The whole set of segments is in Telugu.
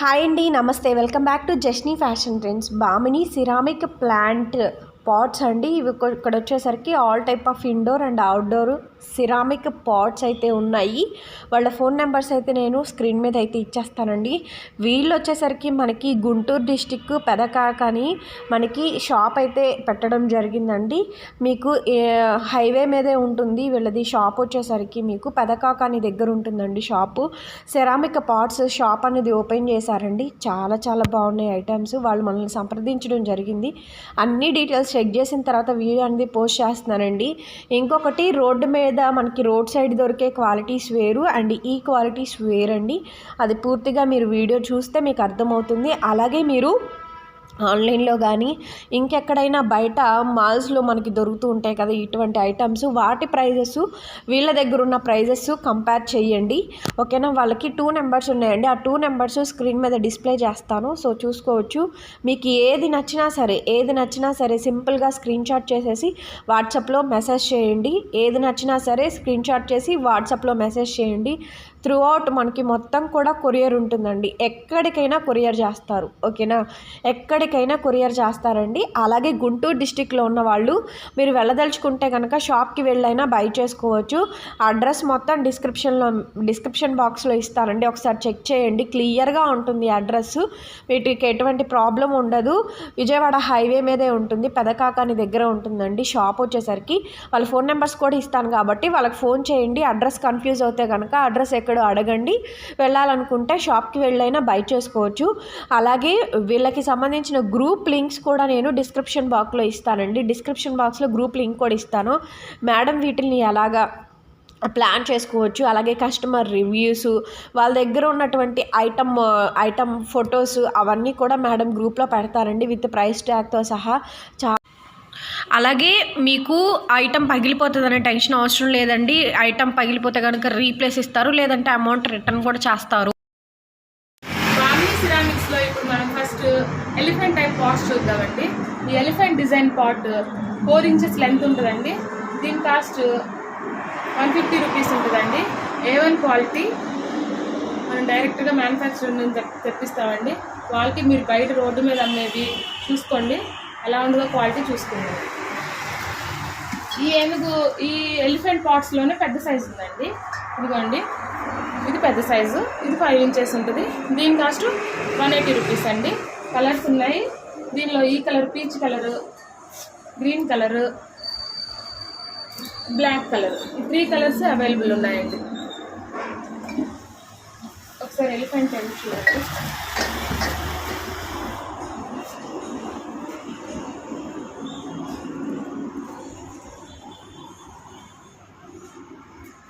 హాయ్ అండి, నమస్తే. Welcome back to Jasni fashion trends. Bamini ceramic plant pots అండి. ఇవి ఇక్కడ వచ్చేసరికి all type of indoor and outdoor ceramic pots అయితే ఉన్నాయి. వాళ్ళ ఫోన్ నెంబర్స్ అయితే నేను స్క్రీన్ మీద అయితే ఇచ్చేస్తానండి. వీళ్ళు వచ్చేసరికి మనకి గుంటూరు డిస్టిక్ పెదకాక అని మనకి షాప్ అయితే పెట్టడం జరిగిందండి. మీకు హైవే మీదే ఉంటుంది వీళ్ళది షాప్. వచ్చేసరికి మీకు పెదకాక అని దగ్గర ఉంటుందండి షాపు. సిరామిక్ పాట్స్ షాప్ అనేది ఓపెన్ చేశారండి. చాలా చాలా బాగున్నాయి ఐటమ్స్. వాళ్ళు మనల్ని సంప్రదించడం జరిగింది. అన్ని డీటెయిల్స్ చెక్ చేసిన తర్వాత వీడియో అనేది పోస్ట్ చేస్తున్నానండి. ఇంకొకటి, రోడ్డు మీద మనకి రోడ్ సైడ్ దొరికే క్వాలిటీస్ వేరు అండ్ ఈ క్వాలిటీస్ వేరండి. అది పూర్తిగా మీరు వీడియో చూస్తే మీకు అర్థమవుతుంది. అలాగే మీరు ఆన్లైన్లో కానీ ఇంకెక్కడైనా బయట మాల్స్లో మనకి దొరుకుతూ ఉంటాయి కదా ఇటువంటి ఐటమ్స్, వాటి ప్రైజెస్ వీళ్ళ దగ్గర ఉన్న ప్రైజెస్ కంపేర్ చేయండి. ఓకేనా. వాళ్ళకి 2 నెంబర్స్ ఉన్నాయండి. ఆ 2 నెంబర్స్ స్క్రీన్ మీద డిస్ప్లే చేస్తాను, సో చూసుకోవచ్చు. మీకు ఏది నచ్చినా సరే సింపుల్గా స్క్రీన్ షాట్ చేసేసి వాట్సాప్లో మెసేజ్ చేయండి. ఏది నచ్చినా సరే స్క్రీన్ షాట్ చేసి వాట్సాప్లో మెసేజ్ చేయండి. త్రూ అవుట్ మనకి మొత్తం కూడా కొరియర్ ఉంటుందండి. ఎక్కడికైనా కొరియర్ చేస్తారు. ఓకేనా, ఎక్కడికైనా కొరియర్ చేస్తారండి. అలాగే గుంటూరు డిస్టిక్లో ఉన్న వాళ్ళు మీరు వెళ్ళదలుచుకుంటే కనుక షాప్కి వెళ్ళైనా బై చేసుకోవచ్చు. అడ్రస్ మొత్తం డిస్క్రిప్షన్ బాక్స్లో ఇస్తానండి. ఒకసారి చెక్ చేయండి, క్లియర్గా ఉంటుంది అడ్రస్. వీటికి ఎటువంటి ప్రాబ్లం ఉండదు. విజయవాడ హైవే మీదే ఉంటుంది, పెదకాకాని దగ్గర ఉంటుందండి షాప్. వచ్చేసరికి వాళ్ళ ఫోన్ నెంబర్స్ కూడా ఇస్తాను కాబట్టి వాళ్ళకి ఫోన్ చేయండి. అడ్రస్ కన్ఫ్యూజ్ అవుతే కనుక అడ్రస్ ఎక్కడో అడగండి. వెళ్ళాలనుకుంటే షాప్కి వెళ్ళైనా బై చేసుకోవచ్చు. అలాగే వీళ్ళకి సంబంధించిన గ్రూప్ లింక్స్ కూడా నేను డిస్క్రిప్షన్ బాక్స్లో ఇస్తానండి. డిస్క్రిప్షన్ బాక్స్లో గ్రూప్ లింక్ కూడా ఇస్తాను. మేడం వీటిని ఎలాగా ప్లాన్ చేసుకోవచ్చు, అలాగే కస్టమర్ రివ్యూస్, వాళ్ళ దగ్గర ఉన్నటువంటి ఐటమ్ ఫొటోస్ అవన్నీ కూడా మేడం గ్రూప్లో పెడతారండి విత్ ప్రైస్ ట్యాగ్తో సహా. అలాగే మీకు ఐటమ్ పగిలిపోతుందనే టెన్షన్ అవసరం లేదండి. ఐటమ్ పగిలిపోతే కనుక రీప్లేస్ ఇస్తారు, లేదంటే అమౌంట్ రిటర్న్ కూడా చేస్తారు. బామిని సిరామిక్స్లో ఇప్పుడు మనం ఫస్ట్ ఎలిఫెంట్ టైప్ పాట్స్ చూద్దామండి. ఈ elephant design pot 4 inches length ఉంటుందండి. దీని కాస్ట్ 150 రూపీస్ ఉంటుందండి. A1 quality. మనం డైరెక్ట్గా మ్యానుఫ్యాక్చరింగ్ నుంచి తెప్పిస్తామండి. క్వాలిటీ మీరు బయట రోడ్డు మీద అమ్మేవి చూసుకోండి, ఎలా ఉంటుందో క్వాలిటీ చూసుకోండి. ఈ ఎలిఫెంట్ పాట్స్లోనే పెద్ద సైజు ఉందండి. ఇదిగోండి, ఇది పెద్ద సైజు, ఇది 5 ఇంచెస్ ఉంటుంది. దీని కాస్ట్ 180 రూపీస్ అండి. కలర్స్ ఉన్నాయి దీనిలో. ఈ colour, peach colour, green colour, black colour, ఈ 3 కలర్స్ అవైలబుల్ ఉన్నాయండి. ఒకసారి ఎలిఫెంట్ టైప్ చూడండి.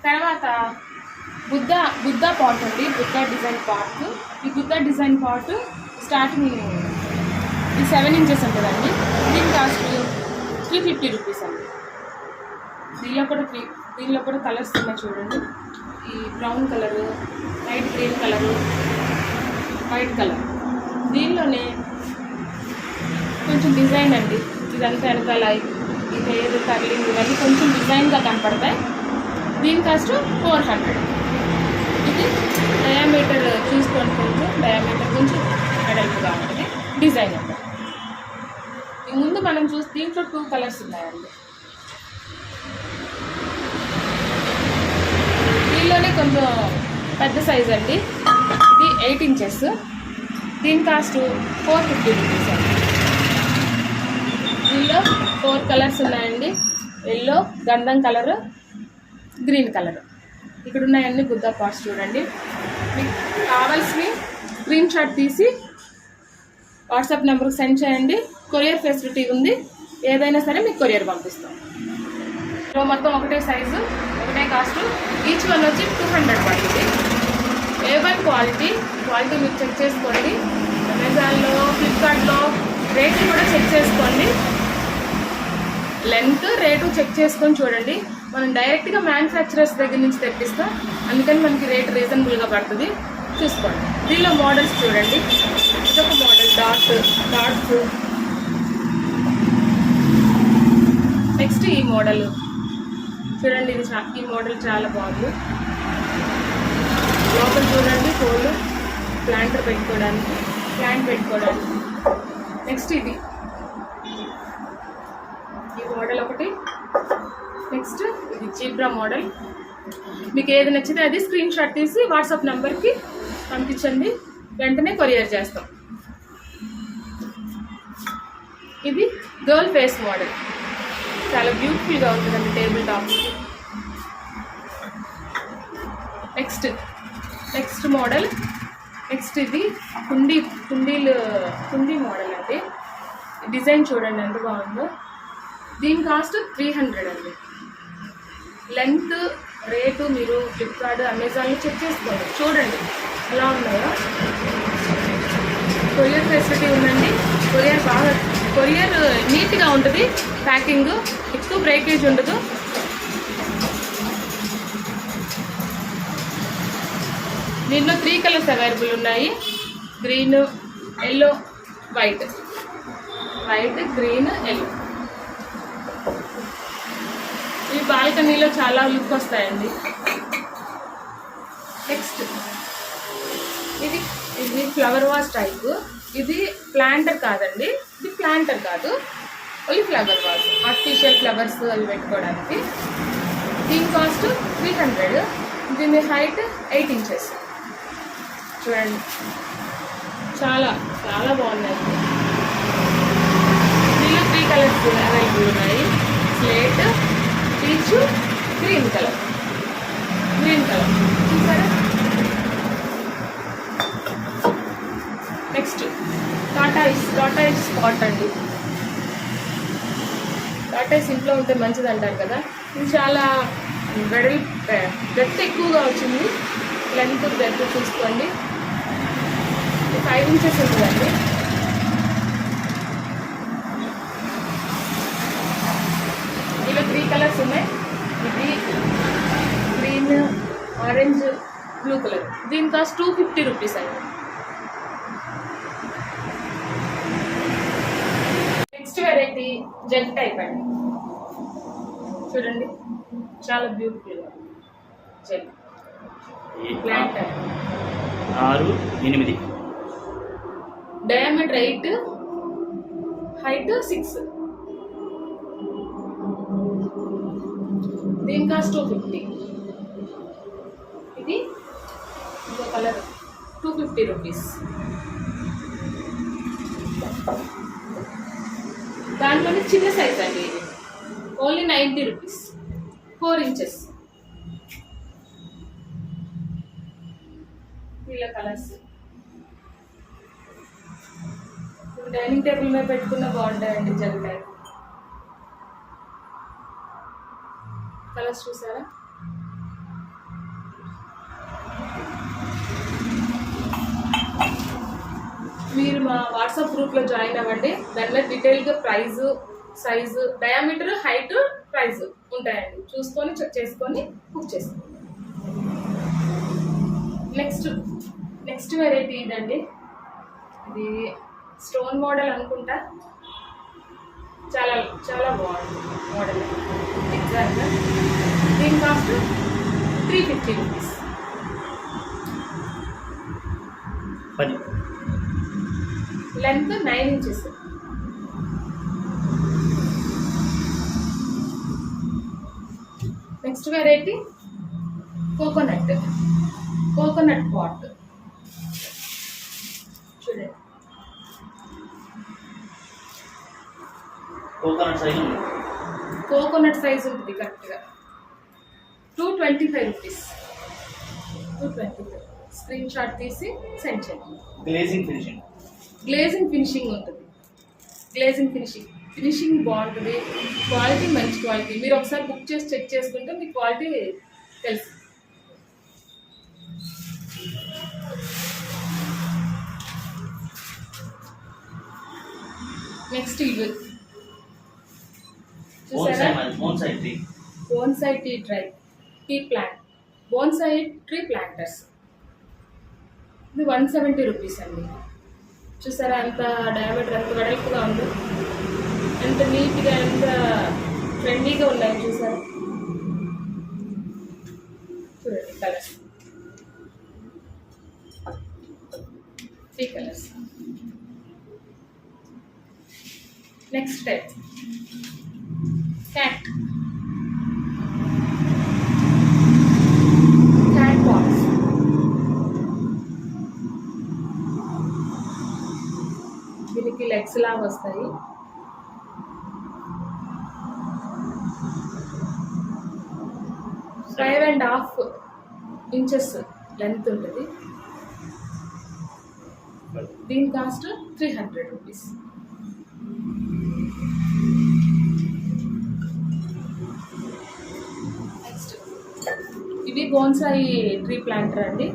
తర్వాత బుద్ధ పాట్ అండి. Buddha design pot. ఈ బుద్ధ డిజైన్ పాట్ స్టార్టింగ్ ఈ 7 ఇంచెస్ ఉంటుందండి. దీని కాస్ట్ 350 రూపీస్ అండి. దీనిలో కూడా కలర్స్ ఉన్నాయి చూడండి. ఈ brown colour, light green colour, white colour. దీనిలోనే కొంచెం డిజైన్ అండి. ఇదంతా వెనకాల ఈ హెయిర్ కర్లింగ్ ఇవన్నీ కొంచెం డిజైన్గా కనపడతాయి. దీని కాస్ట్ 400. ఇది డయామీటర్ చూసుకొని డయామీటర్ కొంచెం వెడల్పుగా ఉంటుంది. డిజైన్ అండి. ముందు మనం దీంట్లో 2 కలర్స్ ఉన్నాయండి. దీనిలోనే కొంచెం పెద్ద సైజ్ అండి. ఇది 8 ఇంచెస్. దీని కాస్ట్ 450 రూపీస్ అండి. దీనిలో 4 కలర్స్ ఉన్నాయండి. ఎల్లో, గంధం కలరు, గ్రీన్ కలర్. ఇక్కడ ఉన్నాయన్నీ బుద్ధ పాట్స్ చూడండి. మీకు కావాల్సినవి స్క్రీన్ షాట్ తీసి వాట్సాప్ నెంబర్కి సెండ్ చేయండి. కొరియర్ ఫెసిలిటీ ఉంది. ఏదైనా సరే మీకు కొరియర్ పంపిస్తాం. మొత్తం ఒకటే సైజు, ఒకటే కాస్ట్. ఈచ్ వన్ వచ్చి 200 పడుతుంది. A1 క్వాలిటీ మీరు చెక్ చేసుకోండి. అమెజాన్లో, ఫ్లిప్కార్ట్లో రేట్లు కూడా చెక్ చేసుకోండి. లెంత్, రేటు చెక్ చేసుకొని చూడండి. మనం డైరెక్ట్గా మ్యానుఫ్యాక్చరర్స్ దగ్గర నుంచి తెప్పిస్తాం, అందుకని మనకి రేట్ రీజనబుల్గా పడుతుంది. చూసుకోండి. దీనిలో మోడల్స్ చూడండి. ఇదొక మోడల్, డాట్స్. నెక్స్ట్ ఈ మోడల్ చూడండి. ఈ మోడల్ చాలా బాగుంది. లోపల చూడండి, హోల్ ప్లాంట్ పెట్టుకోవడానికి. నెక్స్ట్ ఇది ఈ మోడల్ ఒకటి. నెక్స్ట్ ఇది జీబ్రా మోడల్. మీకు ఏది నచ్చితే అది స్క్రీన్ షాట్ తీసి వాట్సాప్ నెంబర్కి పంపించండి, వెంటనే కొరియర్ చేస్తాం. ఇది గర్ల్ ఫేస్ మోడల్, చాలా బ్యూటిఫుల్గా ఉంటుందండి table tops. Next model. Next ఇది కుండీ మోడల్ అండి. డిజైన్ చూడండి ఎంత బాగుందో. దీని కాస్ట్ 300 అండి. లెంత్ రేటు మీరు ఫ్లిప్కార్ట్ అమెజాన్లో చెక్ చేసుకోండి, చూడండి ఎలా ఉన్నాయో. కొరియర్ ఫెసిలిటీ ఉందండి. కొరియర్ నీట్గా ఉంటుంది, ప్యాకింగ్ ఎక్కువ బ్రేకేజ్ ఉండదు. దీంట్లో 3 కలర్స్ అవైలబుల్ ఉన్నాయి. Green, yellow, white, green, yellow. ఈ బాల్కనీలో చాలా లుక్ వస్తాయండి. నెక్స్ట్ ఇది ఫ్లవర్ వాజ్ టైప్. ఇది ప్లాంటర్ కాదండి, only flower vase, artificial flowers అవి పెట్టుకోవడానికి. దీని కాస్ట్ 300. దీని హైట్ 8 ఇంచెస్. చూడండి చాలా చాలా బాగున్నాయి. దీనిలో 3 కలర్స్ అవైలబుల్ ఉన్నాయి. స్లేట్, పీచ్, గ్రీన్ కలర్ చూసారా. నెక్స్ట్ టాటా ఐస్ స్పాట్ అండి. టాటా ఐస్ ఇంట్లో ఉంటే మంచిది అంటారు కదా. ఇది చాలా డెప్త్ ఎక్కువగా వచ్చింది. లెంత్ డెప్త్ చూసుకోండి. 5 ఇంచెస్ ఉంటుందండి. ఇలా 3 కలర్స్ ఉన్నాయి. ఇది గ్రీన్, ఆరెంజ్, బ్లూ కలర్. దీని కాస్ట్ 250 రూపీస్ అండి. నెక్స్ట్ వెరైటీ జెల్ టైప్ అండి. చూడండి చాలా బ్యూటిఫుల్గా జెల్ ప్లాంట్. 6, 8. Diameter 8, height 6. దీని కాస్ట్ 250. ఇది ఇంకో కలర్ 250 రూపీస్. దాంట్లోనే చిన్న సైజ్ అండి. ఇది ఓన్లీ 90 రూపీస్. 4 ఇంచెస్. ఇలా కలర్స్ డైనింగ్ టేబుల్ మీద పెట్టుకున్న బాగుంటాయండి. జెల్ టైప్ కలర్స్ చూసారా. మీరు మా వాట్సాప్ గ్రూప్లో జాయిన్ అవ్వండి. దానిలో డీటెయిల్గా price, size, diameter, height, price ఉంటాయండి. చూసుకొని చెక్ చేసుకొని బుక్ చేసుకోండి. నెక్స్ట్ వెరైటీ ఇదండి. ఇది స్టోన్ మోడల్ అనుకుంటా. చాలా చాలా బాగుంది మోడల్. ఎగ్జాక్ట్గా దీని cost 350 rupees. 10. Length 9 inches. Next variety coconut pot. చూడండి కోకోనట్ సైజ్ ఉంటుంది కరెక్ట్గా. 225 రూపీస్. 225. స్క్రీన్ షాట్ తీసి సెండ్ చేయండి. గ్లేజింగ్ ఫినిషింగ్ ఉంటుంది. ఫినిషింగ్ బాగుంటుంది. క్వాలిటీ మంచి క్వాలిటీ. మీరు ఒకసారి బుక్ చేసి చెక్ చేసుకుంటే మీకు క్వాలిటీ తెలుసు. నెక్స్ట్ ఇవి చూసారా. Bonsai tree planters. ఇది 170 రూపీస్ అండి. చూసారా ఎంత డయామీటర్, ఎంత వెడల్పుగా ఉందో, ఎంత నీట్గా, ఎంత ట్రెండీగా ఉన్నాయి. చూసారా. చూడండి colours. 3 colours. Next type cat pots. దీనికి లెగ్స్ లాగా వస్తాయి. Five and half inches length ఉంటుంది. దీని కాస్ట్ 300 రూపీస్. నెక్స్ట్ ఇవి బోన్సాయి ట్రీ ప్లాంటర్ అండి,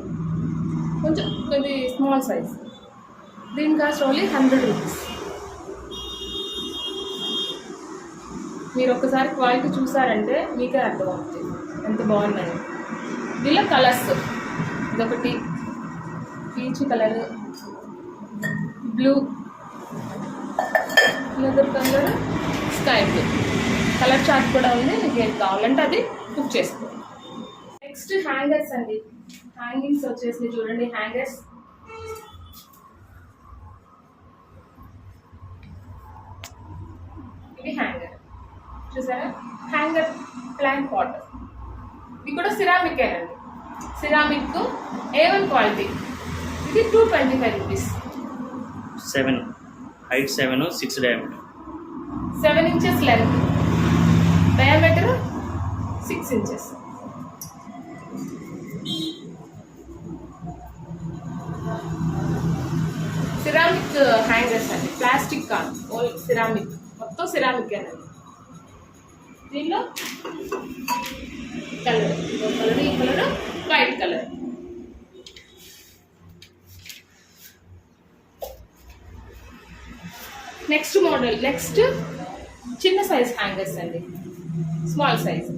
కొంచెం ఇది స్మాల్ సైజ్. దీని కాస్ట్ ఓన్లీ 100 రూపీస్. మీరు ఒక్కసారి క్వాలిటీ చూసారంటే మీకే అర్థమవుతుంది ఎంత బాగున్నాయి. దీనిలో కలర్స్ ఇదొకటి peach colour, blue, leather colour, sky blue. Colour chart కూడా ఉంది, మీకు ఏది కావాలంటే అది బుక్ చేసుకోండి. నెక్స్ట్ హ్యాంగర్స్ అండి. హ్యాంగింగ్స్ వచ్చేసి చూడండి, హ్యాంగర్స్ ఇది హ్యాంగర్ చూసారా, హ్యాంగర్ ప్లాంట్ పాట్. ఇది కూడా సిరామిక్ అండి, సిరామిక్ A1 క్వాలిటీ. ఇది 225 rupees. 7 height 7 6 diameter. 7 inches length, diameter 6 inches. Ceramic hangers అండి, ప్లాస్టిక్ కాదు, ఓన్లీ సిరామిక్, మొత్తం సిరామిక్ అండి. దీనిలో కలర్, ఈ colour white colour. Next model, next చిన్న సైజ్ హ్యాంగర్స్ అండి, స్మాల్ సైజ్.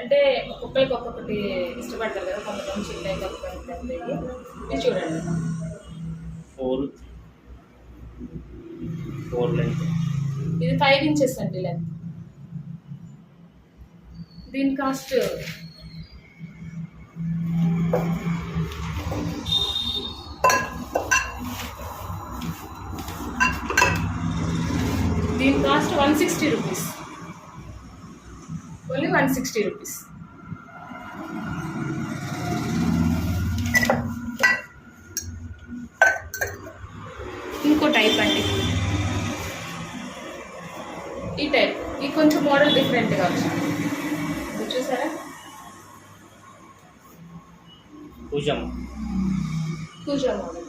అంటే ఒక్కొక్కరికి ఒక్కొక్కటి ఇష్టపడతారు కదా, కొంతమంది చిన్న కొంతమంది. ఇది చూడండి, 4 లెంత్. ఇది 5 ఇంచెస్ అండి లెంత్. దీని కాస్ట్ దీని కాస్ట్ 160 రూపీస్, ఓన్లీ 160 రూపీస్. ఇంకో టైప్ అండి, ఈ టైప్. ఈ కొంచెం మోడల్ డిఫరెంట్గా వచ్చింది, చూసారా, పూజా మోడల్.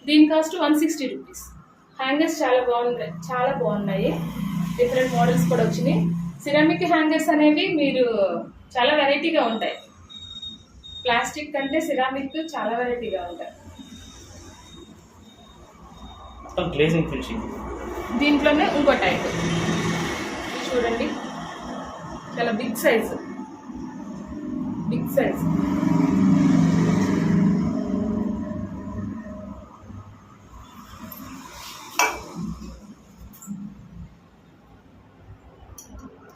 దీని కాస్ట్ 160 రూపీస్. హ్యాంగర్స్ చాలా బాగున్నాయి, డిఫరెంట్ మోడల్స్ కూడా వచ్చినాయి. సిరామిక్ హ్యాంగర్స్ అనేవి మీరు చాలా వెరైటీగా ఉంటాయి, ప్లాస్టిక్ కంటే సిరామిక్ చాలా వెరైటీగా ఉంటాయి. మొత్తం గ్లేజింగ్ ఫినిషింగ్. దీంట్లోనే ఇంకో టైప్ చూడండి, చాలా బిగ్ సైజ్.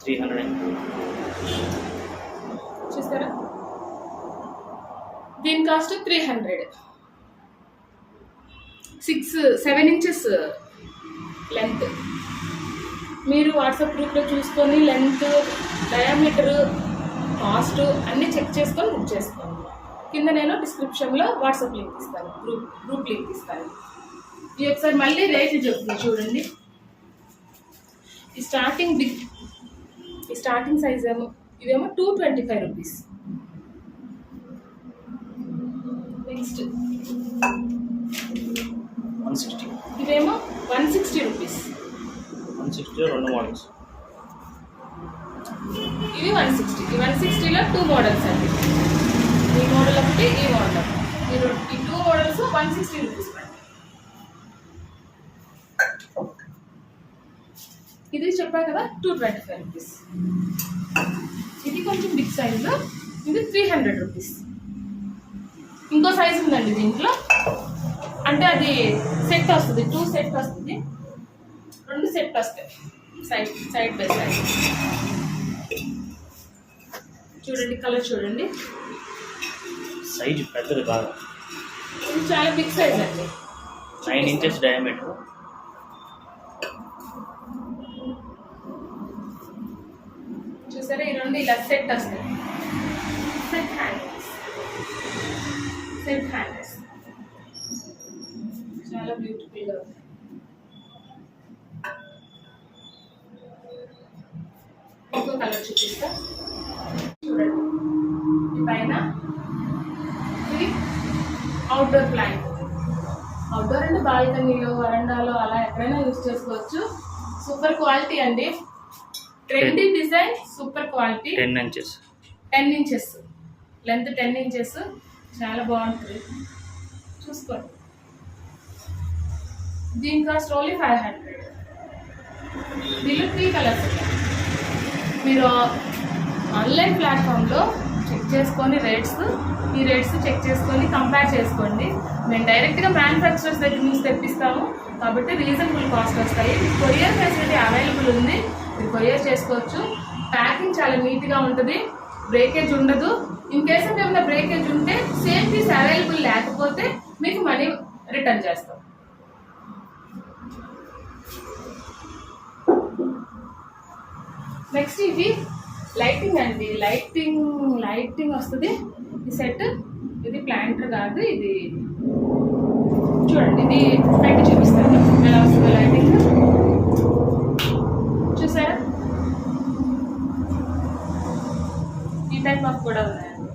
300 చూస్తారా, దీని కాస్ట్ 300. 7 inches length. మీరు వాట్సాప్ గ్రూప్లో చూసుకొని లెంత్, డయామీటర్, కాస్ట్ అన్నీ చెక్ చేసుకొని బుక్ చేసుకోండి. కింద నేను డిస్క్రిప్షన్లో వాట్సాప్ లింక్ ఇస్తాను, గ్రూప్ లింక్ ఇస్తాను. ఇది ఒకసారి మళ్ళీ రేట్ చెప్తుంది చూడండి. ఈ స్టార్టింగ్ సైజ్ ఏమో ఇవేమో 225 రూపీస్. నెక్స్ట్ 160. ఇవేమో 160 రూపీస్. 160 2 మోడల్స్. ఇవి 160. ఈ 160లో 2 మోడల్స్ అండి, ఈ మోడల్ ఒకటి, ఈ మోడల్ ఒకటి. ఈ 2 మోడల్స్ 160 రూపీస్ పడుతుంది. ఇది చెప్పా కదా 225 రూపీస్. ఇది కొంచెం బిగ్ సైజులో, ఇది 300 రూపీస్. ఇంకో సైజు ఉందండి దీంట్లో, అంటే అది సెట్ వస్తుంది, 2 సెట్ వస్తుంది, 2 సెట్ వస్తాయి సైడ్ బై సైడ్. చూడండి కలర్ చూడండి, సైజు పెద్దది బాగా. ఇది చాలా బిగ్ సైజ్ అండి. 9 inches diameter. చూసారా ఈ రెండు ఇలా సెట్ వస్తాయి. సెట్ హ్యాండిల్స్ చాలా బ్యూటిఫుల్గా ఉంది. ఇంకో కలర్ చూపిస్తా చూడండి. ఈ పైన ఇది అవుట్డోర్ ప్లాంట్. అవుట్డోర్ అంటే బాల్కనీలో, వరండాలో అలా ఎక్కడైనా యూజ్ చేసుకోవచ్చు. సూపర్ క్వాలిటీ అండి. Trendy design, super quality. 10 inches. 10 inches length, 10 inches. చాలా బాగుంటుంది, చూసుకోండి. దీని కాస్ట్ ఓన్లీ 500. దీనిలో 3 కలర్స్ ఉన్నాయి. మీరు ఆన్లైన్ ప్లాట్ఫామ్లో చెక్ చేసుకొని ఈ రేట్స్ చెక్ చేసుకొని కంపేర్ చేసుకోండి. మేము డైరెక్ట్గా మ్యానుఫ్యాక్చరర్స్ దగ్గర నుంచి తెప్పిస్తాము కాబట్టి రీజనబుల్ కాస్ట్ వస్తాయి. కొరియర్ ఫెసిలిటీ అవైలబుల్ ఉంది, మీరు కొరియర్ చేసుకోవచ్చు. ప్యాకింగ్ చాలా నీట్గా ఉంటుంది, బ్రేకేజ్ ఉండదు. ఇన్ కేస్ ఆఫ్ ఏమైనా బ్రేకేజ్ ఉంటే సేమ్ పీస్ అవైలబుల్ లేకపోతే మీకు మనీ రిటర్న్ చేస్తాం. నెక్స్ట్ ఇది లైటింగ్ అండి. లైటింగ్ వస్తుంది ఈ సెట్. ఇది ప్లాంటర్ కాదు, ఇది చూడండి. ఇది పెట్టి చూపిస్తాను ఎలా వస్తుంది లైటింగ్. చూసారా ఈ టైప్ ఆఫ్ కూడా ఉన్నాయండి.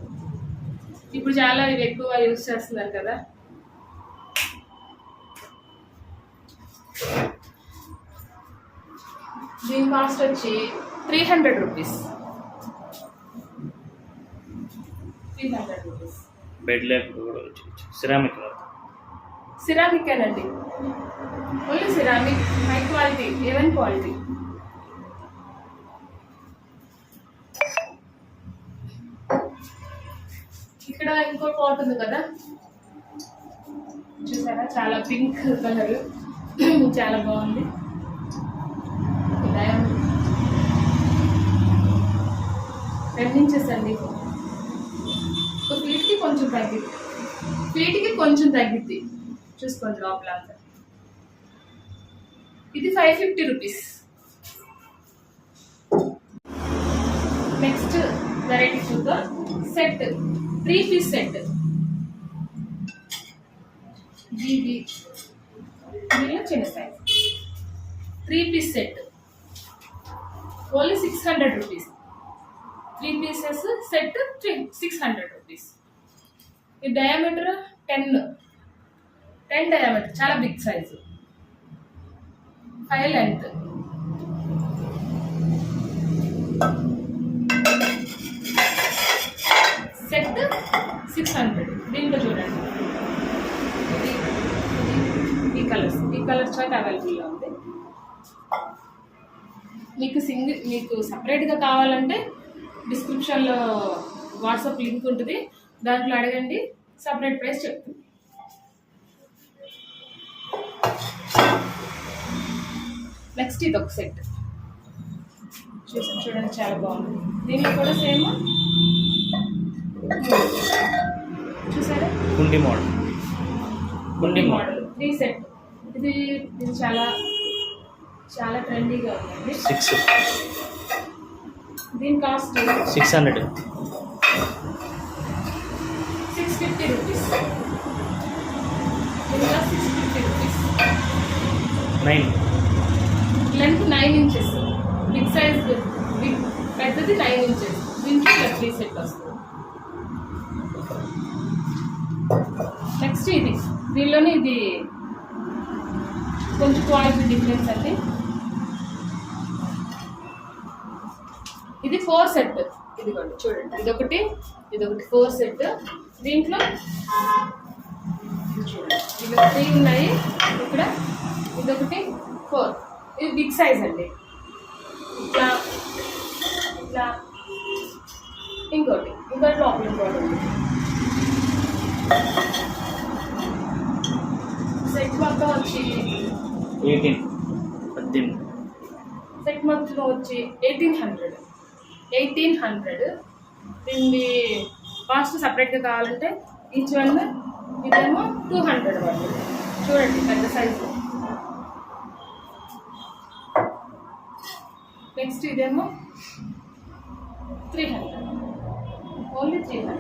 ఇప్పుడు చాలా ఇవి ఎక్కువ యూజ్ చేస్తున్నారు కదా. దీని కాస్ట్ వచ్చి 300 రూపీస్. 300 రూపీస్. బెడ్ ల్యాప్ కూడా వచ్చి సిరామిక్ సిరామికేనండి, only ceramic. High quality, A1 quality. ఇక్కడ ఇంకో పాట్ ఉంది కదా, చూసారా చాలా పింక్ కలర్, చాలా బాగుంది. 10 inches అండి. ఒక ఫీట్కి కొంచెం తగ్గిద్ది. చూసుకోండి లోపల అంతా. ఇది 550 రూపీస్. నెక్స్ట్ వెరైటీ చూద్దాం. Set 3 piece set. దీనిలో చిన్న size 3 piece set only 600 rupees. 3 pieces set 600 rupees. ఈ డయామీటర్ 10 డయామీటర్, చాలా బిగ్ సైజు. 5 లెంత్. సెట్ 600. దీంట్లో చూడండి ఈ కలర్ చార్ట్ అవైలబుల్గా ఉంది. మీకు సపరేట్గా కావాలంటే డిస్క్రిప్షన్లో వాట్సాప్ లింక్ ఉంటుంది, దాంట్లో అడగండి, సపరేట్ ప్రైస్ చెప్తుంది. నెక్స్ట్ ఇది ఒక సెట్ చూడండి, చాలా బాగుంది. దీనిలో కూడా సేమ్ చూసారా కుండి మోడల్ 3 సెట్. ఇది చాలా ట్రెండీగా ఉందండి. 6. దీని కాస్ట్ 600. 650 రూపీస్. దీని cost 650 rupees. 9. Length 9 inches. Big size, పెద్దది 9 inches. దీంట్లో 3 సెట్ వస్తుంది. నెక్స్ట్ దీనిలోనే ఇది కొంచెం క్వాలిటీ డిఫరెన్స్ అండి. ఇది 4 సెట్. ఇదిగోండి చూడండి, ఇదొకటి 4 సెట్. దీంట్లో చూడండి ఇవి 3 ఉన్నాయి ఇక్కడ. ఇదొకటి 4. ఇది బిగ్ సైజ్ అండి. ఇట్లా ఇంకోటి లోపల ఇంకోటి ఉంది. సెట్ మొత్తం వచ్చి 18. సెట్ మొత్తం వచ్చి 1800. దీన్ని కాస్ట్ సపరేట్గా కావాలంటే ఈచ్ వన్ ఇదేమో 300 వాళ్ళు చూడండి పెద్ద సైజు. నెక్స్ట్ ఇదేమో 300, ఓన్లీ 300.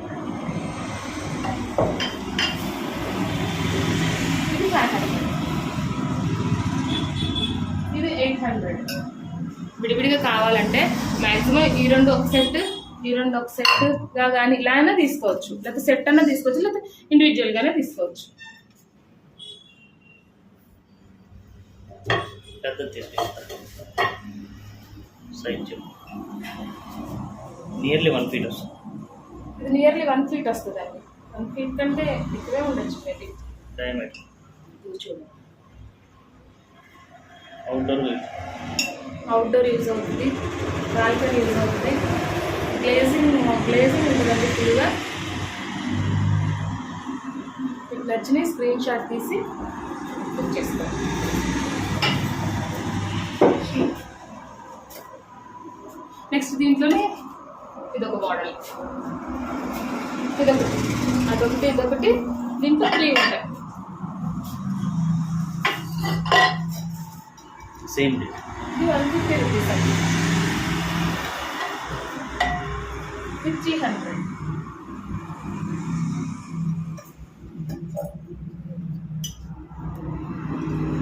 ఇది 500, ఇది 800. విడివిడిగా కావాలంటే మ్యాక్సిమం ఈ రెండు ఒక సెట్గా కానీ ఇలా అయినా తీసుకోవచ్చు, లేకపోతే సెట్ అన్నా తీసుకోవచ్చు, లేకపోతే ఇండివిజువల్గానే తీసుకోవచ్చు. పెద్దది తీసుకుంటారు సైజ్ నియర్లీ 1 feet వస్తుంది. ఇది నియర్లీ 1 feet వస్తుందండి. 1 feet కంటే ఎక్కువే ఉండొచ్చు మేబీ. డయామీటర్ చూడండి, అవుట్డోర్ యూజ్ అవుతుంది, బాల్కనీ యూజ్ అవుతుంది. గ్లేజింగ్ ఉంటుందండి ఫుల్గా. మీకు నచ్చిన స్క్రీన్ షాట్ తీసి బుక్ చేసుకోండి. నెక్స్ట్ దీంట్లోనే ఇదొక మోడల్, ఇదొకటి దీంట్లో 3 ఉంటాయి. సేమ్ ఇది 150 రూపీస్ అండి. ఇది 300.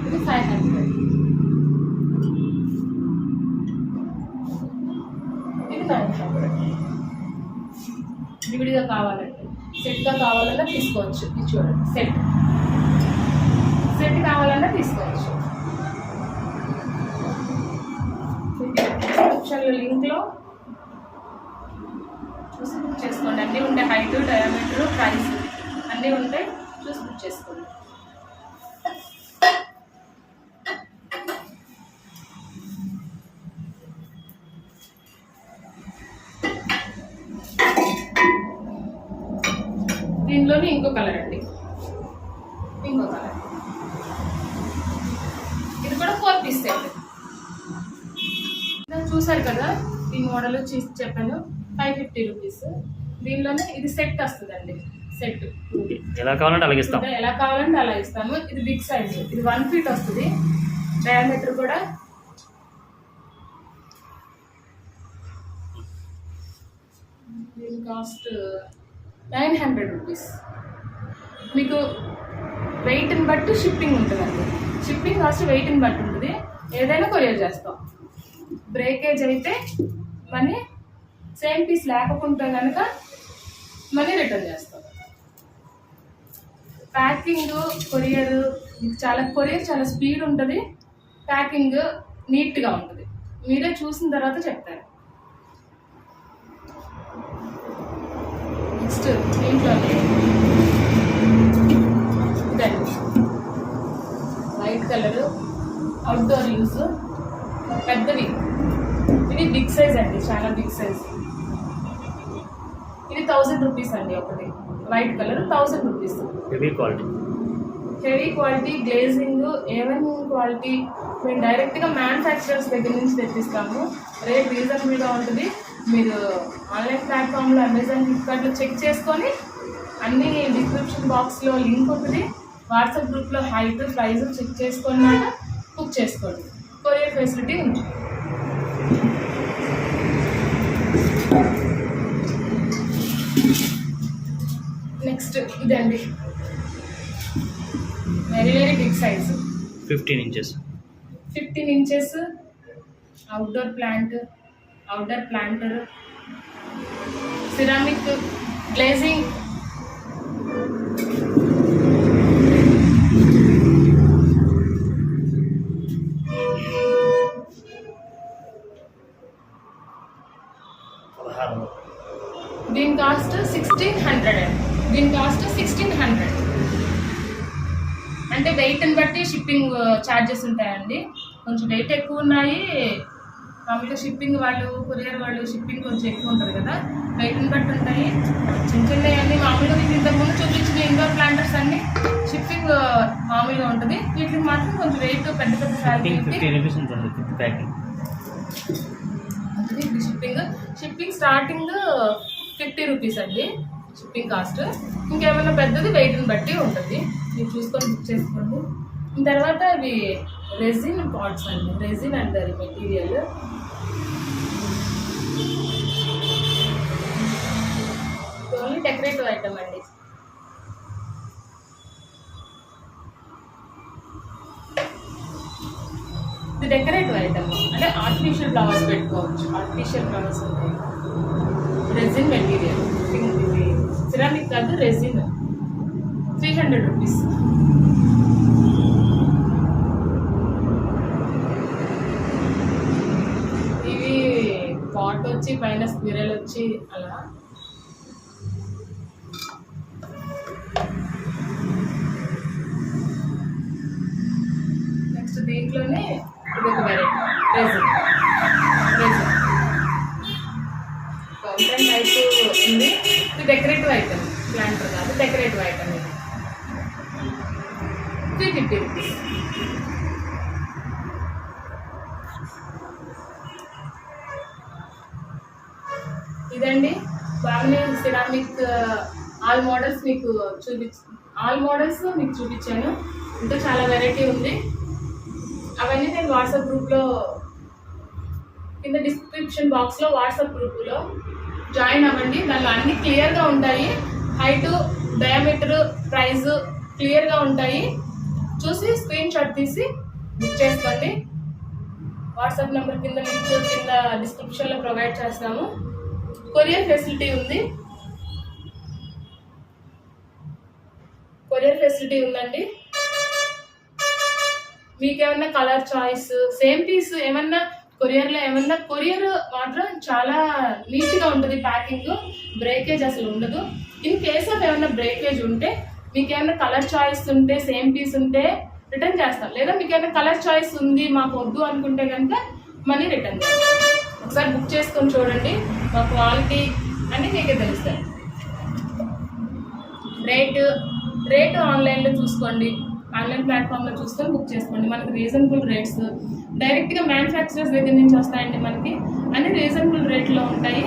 ఇది 500. ఇది 900. విడిగా కావాలంటే సెట్గా కావాలన్నా తీసుకోవచ్చు. ఇది చూడండి, సెట్ కావాలన్నా తీసుకోవచ్చు. డిస్క్రిప్షన్లో లింక్లో చూసి బుక్ చేసుకోండి. అన్నీ ఉంటాయి, హైట్, డయామీటర్, ప్రైస్ అన్నీ ఉంటాయి, చూసి బుక్ చేసుకోండి. దీనిలోనే ఇంకో కలర్ అండి, ఇది కూడా 4 piece సెట్. చూసారు కదా, ఈ మోడల్ చెప్పాను 550 రూపీస్. దీనిలోనే ఇది సెట్ వస్తుందండి. సెట్ ఎలా కావాలంటే అలాగే ఇస్తాం, ఎలా కావాలంటే అలా ఇస్తాము. ఇది బిగ్ సైజ్, ఇది 1 feet వస్తుంది. డయామీటర్ కూడా దీని కాస్ట్ 900 రూపీస్. మీకు వెయిట్ని బట్టి షిప్పింగ్ ఉంటుందండి. షిప్పింగ్ కాస్ట్ వెయిట్ని బట్టి ఉంటుంది. ఏదైనా కొరియర్ చేస్తాం. బ్రేకేజ్ అయితే మనీ, సేమ్ పీస్ లేకపోతే కనుక మనీ రిటర్న్ చేస్తాం. ప్యాకింగ్ కొరియర్ చాలా స్పీడ్ ఉంటుంది. ప్యాకింగ్ నీట్గా ఉంటుంది. మీరే చూసిన తర్వాత చెప్తారు. నెక్స్ట్ దీంట్లోనే ఇదండి, వైట్ కలర్, అవుట్డోర్ యూస్, పెద్దవి. ఇది బిగ్ సైజ్ అండి, చాలా బిగ్ సైజ్. ఇది 1000 రూపీస్ అండి ఒకటి. White colour 1000 rupees. Heavy quality glazing, A1 quality. మేము డైరెక్ట్గా మ్యానుఫ్యాక్చరర్స్ దగ్గర నుంచి తెప్పిస్తాము. రేట్ రీజనబుల్గా ఉంటుంది. మీరు ఆన్లైన్ ప్లాట్ఫామ్లో అమెజాన్, ఫ్లిప్కార్ట్లో చెక్ చేసుకొని అన్ని డిస్క్రిప్షన్ బాక్స్లో లింక్ ఉంటుంది. వాట్సాప్ గ్రూప్లో హైట్, ప్రైస్ చెక్ చేసుకున్నాక బుక్ చేసుకోండి. కొరియర్ ఫెసిలిటీ ఉంది. నెక్స్ట్ ఇదండి, very big size, 15 inches. 15 inches outdoor planter, ceramic glazing. దీని కాస్ట్ 1600. అంటే వెయిట్ని బట్టి షిప్పింగ్ ఛార్జెస్ ఉంటాయండి. కొంచెం వెయిట్ ఎక్కువ ఉన్నాయి. మామూలుగా షిప్పింగ్ వాళ్ళు, కొరియర్ వాళ్ళు షిప్పింగ్ కొంచెం ఎక్కువ ఉంటుంది కదా, వెయిట్ని బట్టి ఉంటాయి. చిన్నవి అన్నీ మామూలుగా మీకు ఇంతకుముందు చూపించిన ఇండోర్ ప్లాంటర్స్ అన్నీ షిప్పింగ్ మామూలుగా ఉంటుంది. వీటికి మాత్రం కొంచెం వెయిట్ పెద్ద ప్యాకింగ్. షిప్పింగ్ స్టార్టింగ్ 50 రూపీస్ అండి షిప్పింగ్ కాస్ట్. ఇంకేమైనా పెద్దది వెయిట్ని బట్టి ఉంటుంది. మీరు చూసుకొని బుక్ చేసుకోండి. తర్వాత ఇవి రెజిన్ పాట్స్ అండి, రెజిన్ అంటారు మెటీరియల్. ఓన్లీ డెకరేటివ్ ఐటమ్ అండి. ఇది డెకరేటివ్ ఐటమ్ అంటే ఆర్టిఫిషియల్ ఫ్లవర్స్ పెట్టుకోవచ్చు. ఆర్టిఫిషియల్ ఫ్లవర్స్ ఉంటాయి. రెజిన్ మెటీరియల్, ఇది సిరామిక్ కాదు, రెజిన్. 300 రూపీస్. ఇవి పాట్ వచ్చి పైన స్క్విరల్ వచ్చి అలా. నెక్స్ట్ దీంట్లోనే ఇది ఒక variety resin. Resin fountain type ఉంది. ఇది డెకరేటివ్ ఐటమ్, ప్లాంటర్ కాదు, డెకరేటివ్ ఐటమ్. ఇది 350 రూపీస్. ఇదండి బాగానే సిరామిక్ ఆల్ మోడల్స్ మీకు చూపించాను. ఇంకా చాలా వెరైటీ ఉంది. అవన్నీ నేను వాట్సాప్ గ్రూప్లో కింద డిస్క్రిప్షన్ బాక్స్లో వాట్సాప్ గ్రూప్లో జాయిన్ అవ్వండి. దానిలో అన్నీ క్లియర్గా ఉంటాయి. హైటు, డయామీటర్, ప్రైస్ క్లియర్గా ఉంటాయి. చూసి స్క్రీన్ షాట్ తీసి బుక్ చేసుకోండి. వాట్సాప్ నెంబర్ కింద లింక్ కింద డిస్క్రిప్షన్లో ప్రొవైడ్ చేస్తాము. కొరియర్ ఫెసిలిటీ ఉంది. కొరియర్ ఫెసిలిటీ ఉందండి. మీకు ఏమన్నా కలర్ చాయిస్, సేమ్ పీస్ ఏమన్నా కొరియర్లో ఏమన్నా, కొరియర్ మాత్రం చాలా నీట్గా ఉంటుంది. ప్యాకింగ్ బ్రేకేజ్ అసలు ఉండదు. ఇన్ కేస్ ఆఫ్ ఏమన్నా బ్రేకేజ్ ఉంటే, మీకు ఏమన్నా కలర్ చాయిస్ ఉంటే, సేమ్ పీస్ ఉంటే రిటర్న్ చేస్తాం. లేదా మీకు ఏమైనా కలర్ చాయిస్ ఉంది మాకు వద్దు అనుకుంటే కనుక మనీ రిటర్న్ చేస్తాం. ఒకసారి బుక్ చేసుకొని చూడండి, మా క్వాలిటీ అన్నీ మీకే తెలుస్తాయి. రేటు ఆన్లైన్లో చూసుకోండి. ఆన్లైన్ ప్లాట్ఫామ్లో చూసుకొని బుక్ చేసుకోండి. మనకి రీజనబుల్ రేట్స్ డైరెక్ట్గా మ్యానుఫ్యాక్చరర్స్ దగ్గర నుంచి వస్తాయండి. మనకి అన్ని రీజనబుల్ రేట్లో ఉంటాయి.